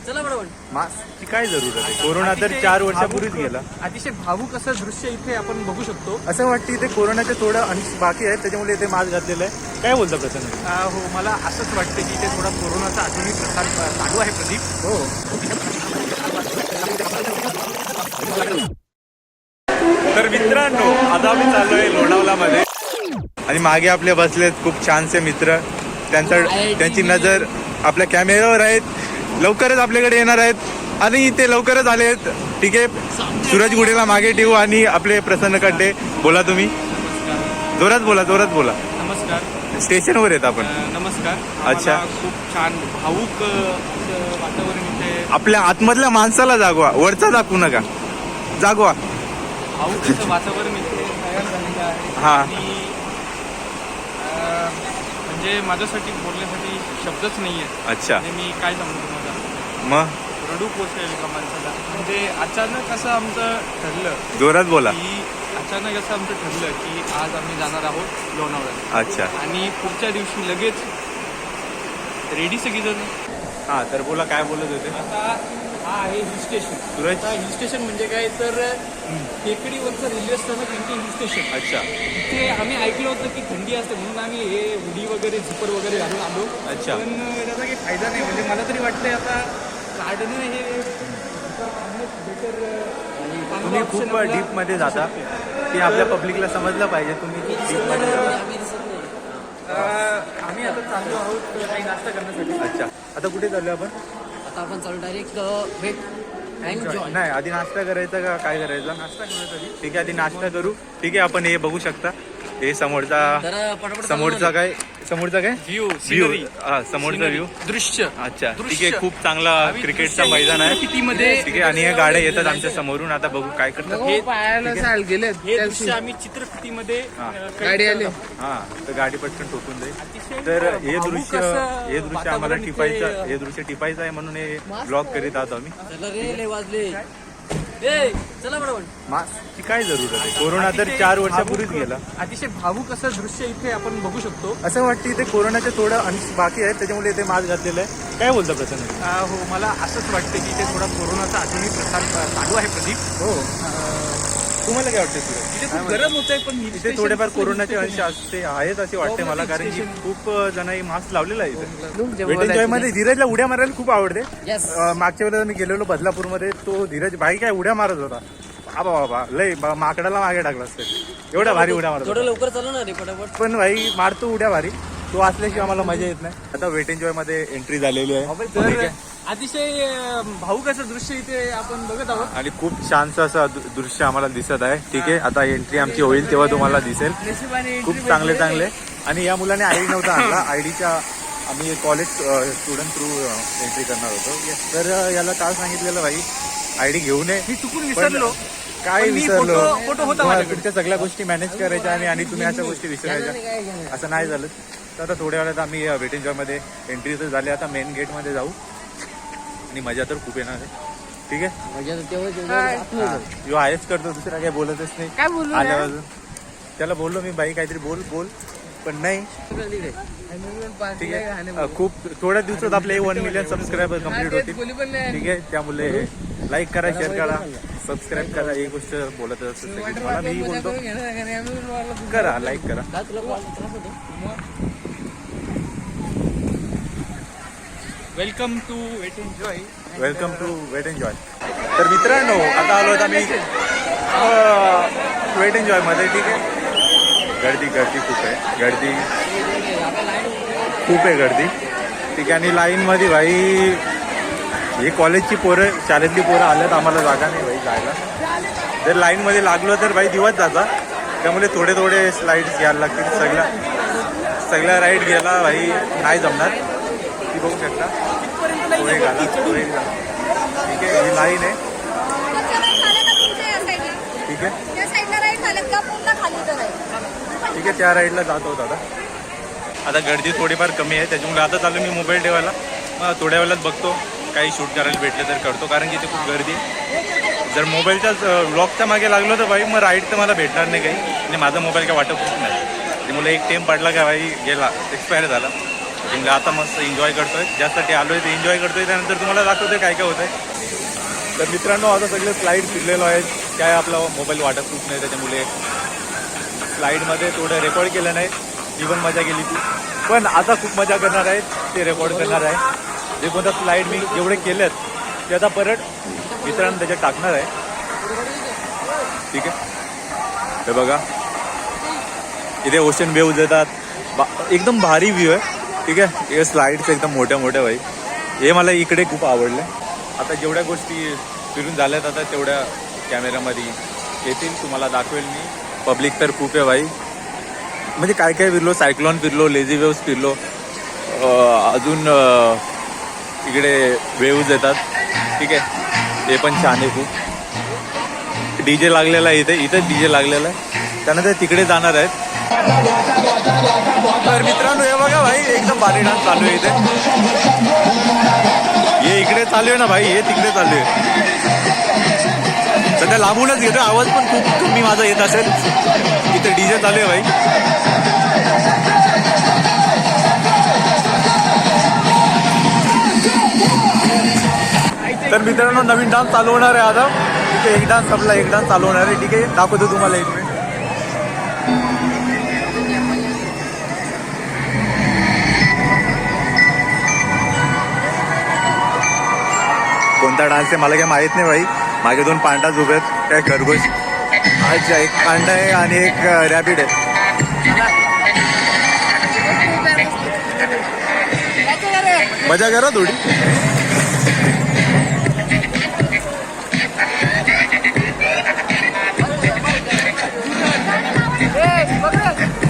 चला बरोबर. मास्कची काय जरूरत आहे? कोरोना तर 4 वर्षापूर्वीच गेला. अतिशय भावूक असं दृश्य इथे आपण बघू शकतो. असं वाटतं इथे कोरोनाचे थोडं अंश बाकी आहे, त्याच्यामुळे इथे मास्क घातलेलं आहे. काय बोलता प्रसन्न? हो, मला असंच वाटतं की इथे थोडा कोरोनाचा अजूनही प्रसार चालू आहे प्रदीप. हो. तर मित्रांनो, आता आम्ही चाललोय लोणावळामध्ये आणि मागे आपले बसलेत खूप छानसे मित्र. त्यांची नजर आपल्या कॅमेऱ्यावर आहेत. लवकरच आपल्याकडे येणार आहेत आणि ते लवकरच आले आहेत. ठीक आहे, सूरज गुडेला मागे ठेवू आणि आपले प्रसन्न खड्डे. बोला तुम्ही, जोरात बोला, जोरात बोला. नमस्कार. स्टेशनवर आहेत आपण. नमस्कार. अच्छा. खूप छान भावूक असं वातावरण इथे. आपल्या आतमधल्या माणसाला जागवा, वरचा दाखवू नका, जागवा. भावूक असं वातावरण इथे तयार झालेलं आहे. हा. आणि म्हणजे माझ्यासाठी बोलण्यासाठी शब्दच नाही आहे. अच्छा. मी काय सांगू तुम्हाला, मग रडू पोचेल का माणसाला. म्हणजे अचानक असं आमचं ठरलं, जोरात बोला. की अचानक असं आमचं ठरलं की आज आम्ही जाणार आहोत लोणावळ्यात. अच्छा. आणि पुढच्या दिवशी लगेच रेडी सगळीजण. हा, तर बोला, काय बोलत होते? आता हा आहे हिल स्टेशन. सूरज. आता हिल स्टेशन म्हणजे काय तर टेकडीवरचं रेल्वे स्थानक म्हणजे हिल स्टेशन. अच्छा. इथे आम्ही ऐकलं होतं की थंडी असते म्हणून आम्ही हे हुडी वगैरे झिपर वगैरे घालून आलो. अच्छा. पण त्याचा काही फायदा नाही. म्हणजे मला तरी वाटतंय आता काढणं हे बेटर. तुम्ही खूप डीप मध्ये जाता, की आपल्या पब्लिकला समजलं पाहिजे तुम्ही डीप मध्ये जाता. आम्ही आता चाललो आहोत काही नाश्ता करण्यासाठी. अच्छा. आता कुठे चाललो आपण? आता आपण चालू डायरेक्ट वेट एन्जॉय. नाही, आधी नाश्ता करायचा का काय करायचा? नाश्ता करूया. ठीक आहे, आधी नाश्ता करू. ठीक आहे, आपण हे बघू शकता, हे समोरचा समोरचा काय व्ह्यू, समोरचा व्ह्यू, दृश्य. अच्छा. ठीक आहे, खूप चांगला क्रिकेटचा मैदान आहे. चित्रफितीमध्ये. ठीक आहे, आणि या गाड्या येतात आमच्या समोरून. आता बघू काय करतात. हे दृश्य आम्ही चित्रफितीमध्ये गाडी आली. हा, तर गाडी पटकन ठोकून जाईल. अतिशय तर भावूक असं हे दृश्य आम्हाला वातावरण टिपायचं, इथे. हे दृश्य टिपायचं आहे म्हणून हे ब्लॉग करीत आहोत आम्ही. चला रे, लय वाजले. ए, चला बरोबर. मास्कची काय जरूरत आहे? कोरोना तर 4 वर्षापूर्वीच गेला. अतिशय भावूक असं दृश्य इथे आपण बघू शकतो. असं वाटतं इथे कोरोनाचे थोडं अंश बाकी आहे, त्याच्यामुळे इथे मास्क घातलेलं आहे. काय बोलता प्रसन्न? हो, मला असंच वाटतं की इथे थोडा कोरोनाचा अजूनही प्रसार चालू आहे प्रदीप. हो. तुम्हाला काय वाटतं सूरज? इथे खूप गरम होत आहे, पण इथे थोडेफार कोरोनाचे अंश असते आहेत असे वाटते मला, कारण की खूप जणांनी मास्क लावलेला आहे इथे. वेटिंग जॉय मध्ये धीरजला उड्या मारायला खूप आवडते. Yes. मागच्या वेळेला मी गेलेलो बदलापूरमध्ये, तो धीरज भाई काय उड्या मारत होता. बाबा बाबा, लय माकडाला मागे टाकला असते, एवढ्या भारी उड्या मारत थोडं होता. लवकर चालू ना रे पटापट. पण भाई मारतो उड्या भारी, तो असल्याशिवाय आम्हाला मजा येत नाही. आता वेटिंग जॉय मध्ये एंट्री झालेली आहे. ठीक आहे. अतिशय भावूक असं दृश्य इथे आपण बघत आहोत. आणि खूप छानसं असं दृश्य आम्हाला दिसत आहे. ठीक आहे, आता एंट्री आमची होईल तेव्हा तुम्हाला दिसेल. खूप चांगले चांगले. आणि या मुलाने आयडी नव्हता आणला. आयडीच्या आम्ही कॉलेज स्टुडंट थ्रू एंट्री करणार होतो. तर याला काल सांगितलेलं भाई आयडी घेऊन ये. मी चुकून विसरलो. काय पण मी विसरलो? फोटो होता माझ्याकडे. तुमच्या सगळ्या गोष्टी मॅनेज करायच्या आणि तुम्ही अशा गोष्टी विसरायच्या, असं नाही झालं. तर आता थोड्या वेळात आम्ही वेटिंग जॉय मध्ये एंट्री तर झाली. आता मेन गेट मध्ये जाऊ आणि मजा तर खूप येणार आहे. ठीक आहे, यो आहेच करतो, दुसरा काही बोलतच नाही. काय बोलू आल्यावर त्याला बोललो मी, बाई काहीतरी बोल बोल, पण नाही. ठीक आहे, खूप थोड्या दिवसात आपले 1 मिलियन सबस्क्रायबर कम्प्लीट होतील. ठीक आहे, त्यामुळे लाईक करा, शेअर करा, सबस्क्राईब करा. एक गोष्ट बोलत असतो मला, मी बोलतो करा, लाईक करा. Welcome to wait enjoy. Welcome to wait enjoy. तर मित्रांनो, आता आलो होता मी वेट एन्जॉय मध्ये. ठीक आहे, गर्दी खूप आहे, गर्दी खूप आहे, गर्दी. ठीक आहे, आणि लाईन मध्ये भाई हे कॉलेजची पोरं, शाळेतली पोरं आल्यात, आम्हाला जागा नाही भाई जायला. जर लाईन मध्ये लागलो तर भाई दिवस जाता, त्यामुळे थोडे थोडे स्लाइड्स घ्यायला लागतील. सगळ्या राईड घ्यायला भाई नाही जमणार. ती बघू शकता, पुढे घाला, पुढे घाला. ठीक आहे, ही लाईन आहे. ठीक आहे, ठीक आहे, त्या राईडला जात होता. आता गर्दी थोडीफार कमी आहे, त्याच्यामुळे आता चालू मी मोबाईल ठेवायला. मग थोड्या वेळात बघतो काही शूट करायला भेटलं तर करतो, कारण की इथे खूप गर्दी आहे. जर मोबाईलच्या ब्लॉगच्या मागे लागलो तर भाई मग राईड तर मला भेटणार नाही काही, आणि माझा मोबाईल काय वाटत नाही. त्यामुळे एक टेम पडला का भाई गेला, एक्सपायर झाला. जिमला आता मस्त एन्जॉय करतोय, ज्यासाठी आलोय ते एन्जॉय करतोय. त्यानंतर तुम्हाला दाखवतोय काय काय होतंय. तर मित्रांनो आता सगळे स्लाईड फिरलेलो आहेत. काय आपला मोबाईल वाटरप्रूफ नाही त्याच्यामुळे स्लाईडमध्ये थोडं रेकॉर्ड केलं नाही. ही पण मजा केली ती, पण आता खूप मजा करणार आहेत, ते रेकॉर्ड करणार आहे. जे कोणत्या स्लाईड मी जेवढे केलेत ते आता परत मित्रांनो त्याच्यात टाकणार आहे. ठीक आहे, हे बघा इथे ओशन वेव्ज येतात, एकदम भारी व्ह्यू आहे. ठीक आहे, हे स्लाईड्स एकदम मोठ्या मोठ्या भाई, हे मला इकडे खूप आवडलं. आता जेवढ्या गोष्टी फिरून झाल्यात आता तेवढ्या कॅमेऱ्यामध्ये येतील, तुम्हाला दाखवेल मी. पब्लिक तर खूप आहे भाई, म्हणजे काय काय फिरलो, सायक्लॉन फिरलो, लेझी वेव्स फिरलो, अजून इकडे वेव्ज येतात. ठीक आहे, ते पण छान आहे खूप. डीजे लागलेला आहे इथे डीजे लागलेला आहे. त्यानंतर तिकडे जाणार आहेत. तर मित्रांनो हे बघा भाई, एकदम भारी डान्स चालू आहे इथे. हे इकडे चालू आहे ना भाई, हे तिकडे चालू आहे. सध्या लांबूनच घेतो, आवाज पण खूप कमी माझा येत असेल. इथे डीजे चालू आहे भाई. तर मित्रांनो नवीन डान्स चालू होणार आहे आता. तिथे एक डान्स आपला एक डान्स चालू होणार आहे. ठीक आहे, दाखवतो तुम्हाला एक मिनिट. कोणता डान्स आहे मला काय माहित नाही भाई. मागे 2 पांडा उभे आहेत, काय खरगोश. अच्छा, एक पांडा आहे आणि एक रॅबिट आहे. मजा करा थोडी.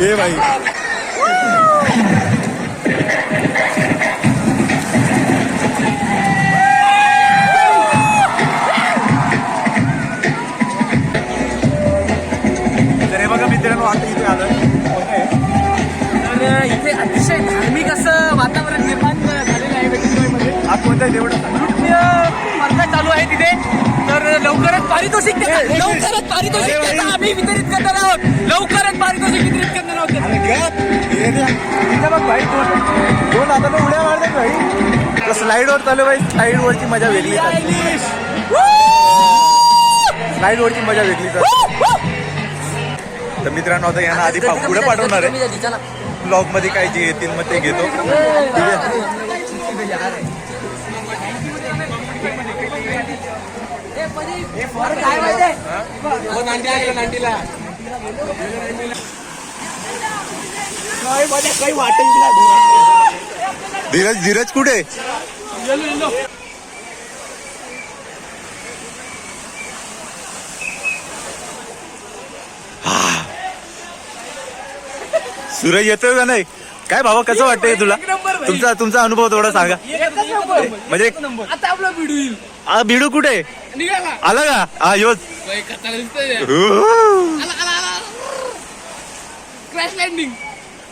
हे भाई मित्रांनो आता इथे आलोय. तर इथे अतिशय धार्मिक असं वातावरण निर्माण झालेलं आहे वेटिंगमध्ये. आज कोणता तेवढं नृत्य स्पर्धा चालू आहे तिथे. तर लवकरच पारितोषिक आम्ही वितरित करणार आहोत. लवकरच पारितोषिक वितरित करणार आहोत. बघ भाई, दोन आता उड्या मारतात भाई. स्लाईडवर चालू भाई, स्लाईडवरची मजा वेगळी. स्लाईडवरची मजा वेगळी. तर मित्रांनो आता यांना आधी पुढे पाठवणार आहे. ब्लॉग मध्ये काय जे येतील मग ते घेतो. ठीक आहे, धीरज कुठे? सूरज येतोय का नाही? काय भावा कसं वाटतंय तुला? तुमचा अनुभव थोडा सांगा. म्हणजे आता आपला व्हिडिओ येईल. भिडू कुठे निघाला आला का? हा योच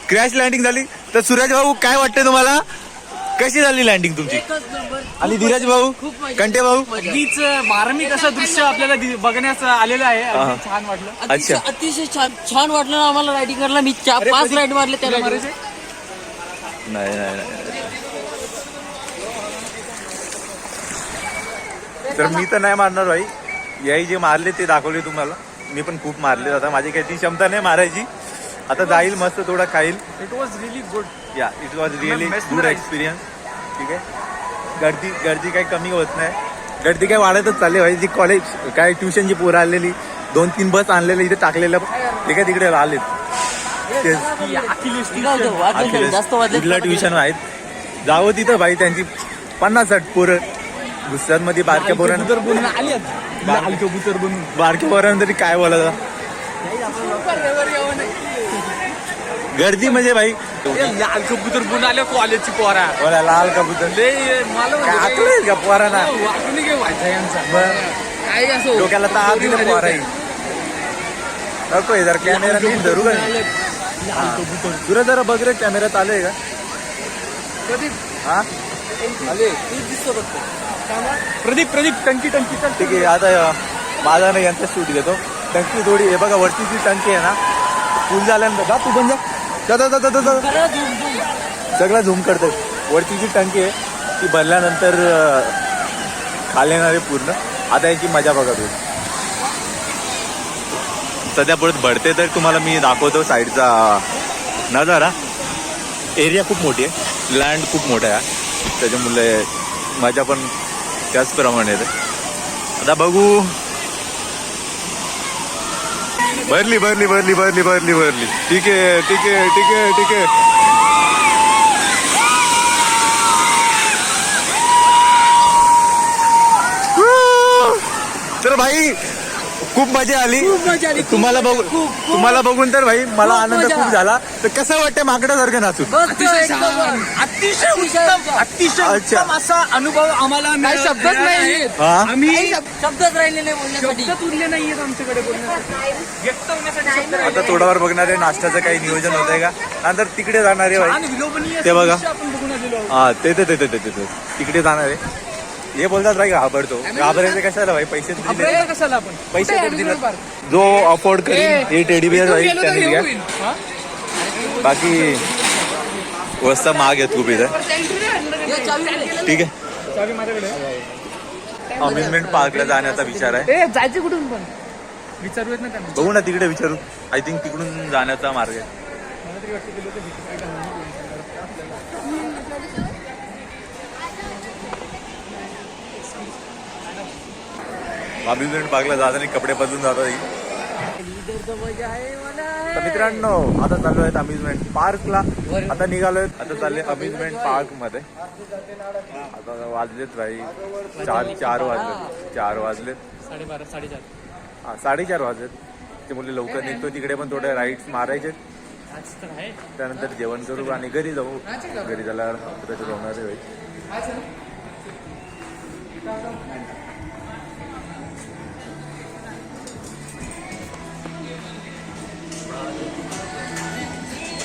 क्रॅश लँडिंग झाली. तर सूरज भाऊ काय वाटतंय तुम्हाला, कशी झाली लँडिंग तुमची? आणि धीरज भाऊ, कंटे भाऊ, अगदीच मार्मिक असं दृश्य आपल्याला बघण्यास आलेलं आहे. अगदी छान वाटलं. अच्छा, अतिशय छान वाटलं ना आम्हाला रायडिंग करायला. मी 5 राईड मारले त्याला. नाही. तर मी तर नाही मारणार भाई. याही जे मारले ते दाखवले तुम्हाला. मी पण खूप मारले. आता माझी काही ती क्षमता नाही मारायची. आता जाईल मस्त थोडा खाईल. It was really good. Yeah it was really good experience. ठीक आहे, गर्दी काही कमी होत नाही. गर्दी काय वाढतच चालली भाई. जी कॉलेज काय ट्युशनची पोरं आलेली, 2-3 बस आणलेले इथे टाकलेल्या. ठीक आहे, तिकडे आलेत. कुठल्या ट्युशन आहेत जावं तिथं भाई. त्यांची 50-60 पोरं गुजरातमध्ये बारक्या पोरांना आली बारक्या पोरांना तरी काय बोलायचं. गर्दी म्हणजे भाई लाल कबूतर बनून आले कॉलेजची पोरा. बोला लाल कबूतर मला का पोरांना वाटून काय व्हायचं यांचा. काही असो डोक्याला तर आधी पोराही नको जरा कॅमेरा घेऊन धरू का. तुला जरा बघ रे कॅमेऱ्यात आलंय का? हा आले प्रदीप टंकी. ठीक आहे, आता माझा ना यांचा शूट घेतो. टंकी थोडी हे बघा वरती जी टंकी आहे ना फुल झाल्यानंतर जा तू पण जा. सगळं झूम करतोय. वरची जी टंकी आहे ती भरल्यानंतर खाली येणार आहे पूर्ण. आता याची मजा बघा तुम्ही. सध्या परत भरते तर तुम्हाला मी दाखवतो साईडचा नजारा. एरिया खूप मोठी आहे, लँड खूप मोठा आहे, त्याच्यामुळे मजा पण त्याचप्रमाणे येते. आता बघू. भरली भरली भरली भरली भरली भरली. ठीक आहे ठीक आहे ठीक आहे ठीक आहे. तर भाई खूप मजा आली. तुम्हाला बघून तर भाई मला आनंद खूप झाला. तर कसं वाटतं माकडासारखं नाचून? अतिशय उत्तम असा अनुभव आम्हाला शब्दच नाही. आम्ही शब्दच राहिले नाही बोलण्यासाठी. शब्दच उरले नाहीयेत आमच्याकडे बोलण्यासाठी, व्यक्त होण्यासाठी शब्द राहिले आता थोडावर बघणार आहे नाश्त्याचं काही नियोजन होत आहे का. नंतर तिकडे जाणार आहे आणि भाई. विलोभनीय ते बघा. दृश्य आपण बघून आलेलो आहोत. हा ते तिकडे जाणार आहे. हे बोलतात भाई घाबरतो. घाबरायचं कशाला भाई? पैसे दिले, आपल्याला कशाला आपण पैसे तर दिले. जो अफोर्ड करेल हे टेडी बिअर भाई गेलो तर त्यांनी हे घ्या. होईल. हा? बाकी वस्ता महाग आहेत खूप इथं. ठीक आहे. चावी माझ्याकडे आहे. अम्युजमेंट पार्कला जाण्याचा विचार आहे. जायचं कुठून पण विचारूयात ना त्यांना. बघू ना तिकडे विचारू. आय थिंक तिकडून जाण्याचा मार्ग आहे. मला तरी वाटतं गेलो तर भीती काय अम्युजमेंट पार्कला जाताना कपडे बदलून जातात. तर मित्रांनो आता चालू आहेत अम्युजमेंट पार्कला. आता निघालोय. आता चालले अम्युजमेंट पार्क मध्ये. आता वाजलेत भाई 4 वाजलेत. 4 वाजलेत. 12:30 हा 4:30 वाजलेत. ते मुले लवकर निघतो. तिकडे पण थोडे राईड्स मारायचे. त्यानंतर जेवण करू आणि घरी जाऊ. घरी झाल्यावर त्याच्यात होणार आहे भाई.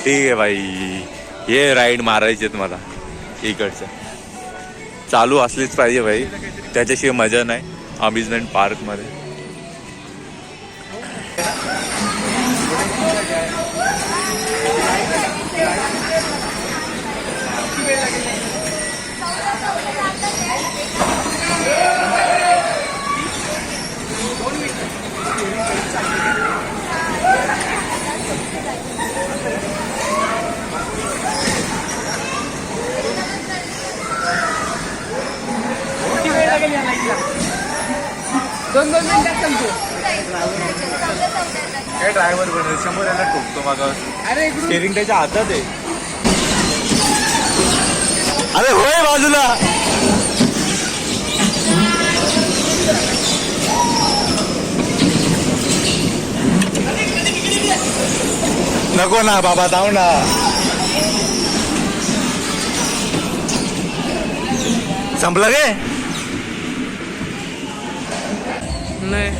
ठीक आहे भाई. हे राईड मारायचे मला इकडच्या. चालू असलीच पाहिजे भाई, त्याच्याशिवाय मजा नाही अम्युजमेंट पार्क मध्ये. दोन मिनिटात सांगतो. काय ड्रायव्हर बनवेल 100 याला ठोकतो मागा. अरे स्टेरिंग त्याच्या हातात आहे. अरे होय बाजूला. नको ना बाबा जाऊ ना. संपलं रे. नाही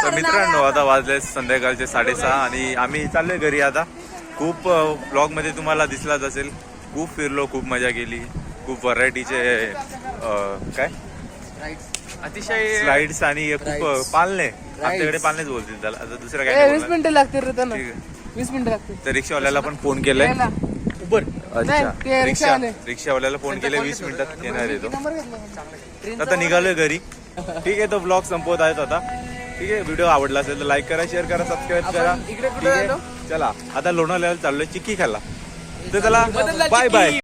तर मित्रांनो आता वाजले संध्याकाळचे 6:30 आणि आम्ही चाललोय घरी. आता खूप ब्लॉग मध्ये तुम्हाला दिसलाच असेल. खूप फिरलो, खूप मजा केली. खूप व्हरायटीचे काय अतिशय स्लाइड्स आणि खूप पालने. आमच्याकडे पालनेच बोलतील त्याला. आता दुसरं काय 20 मिनिटं लागतील रे त्यांना. ठीक आहे. 20 मिनिटं लागतील. तर रिक्षावाल्याला पण फोन केलाय. उबर अच्छा ते रिक्षावाले. रिक्षावाल्याला फोन केलाय 20 मिनिटात येणार येतो. आता निघालोय घरी. ठीक आहे. तो ब्लॉग संपवत आहेत आता. ठीक आहे. व्हिडिओ आवडला असेल तर लाईक करा, शेअर करा, सबस्क्राईब करा. इकडे ठीक आहे. चला आता लोणावळ्याला चाललोय चिक्की खायला. तर चला बाय बाय.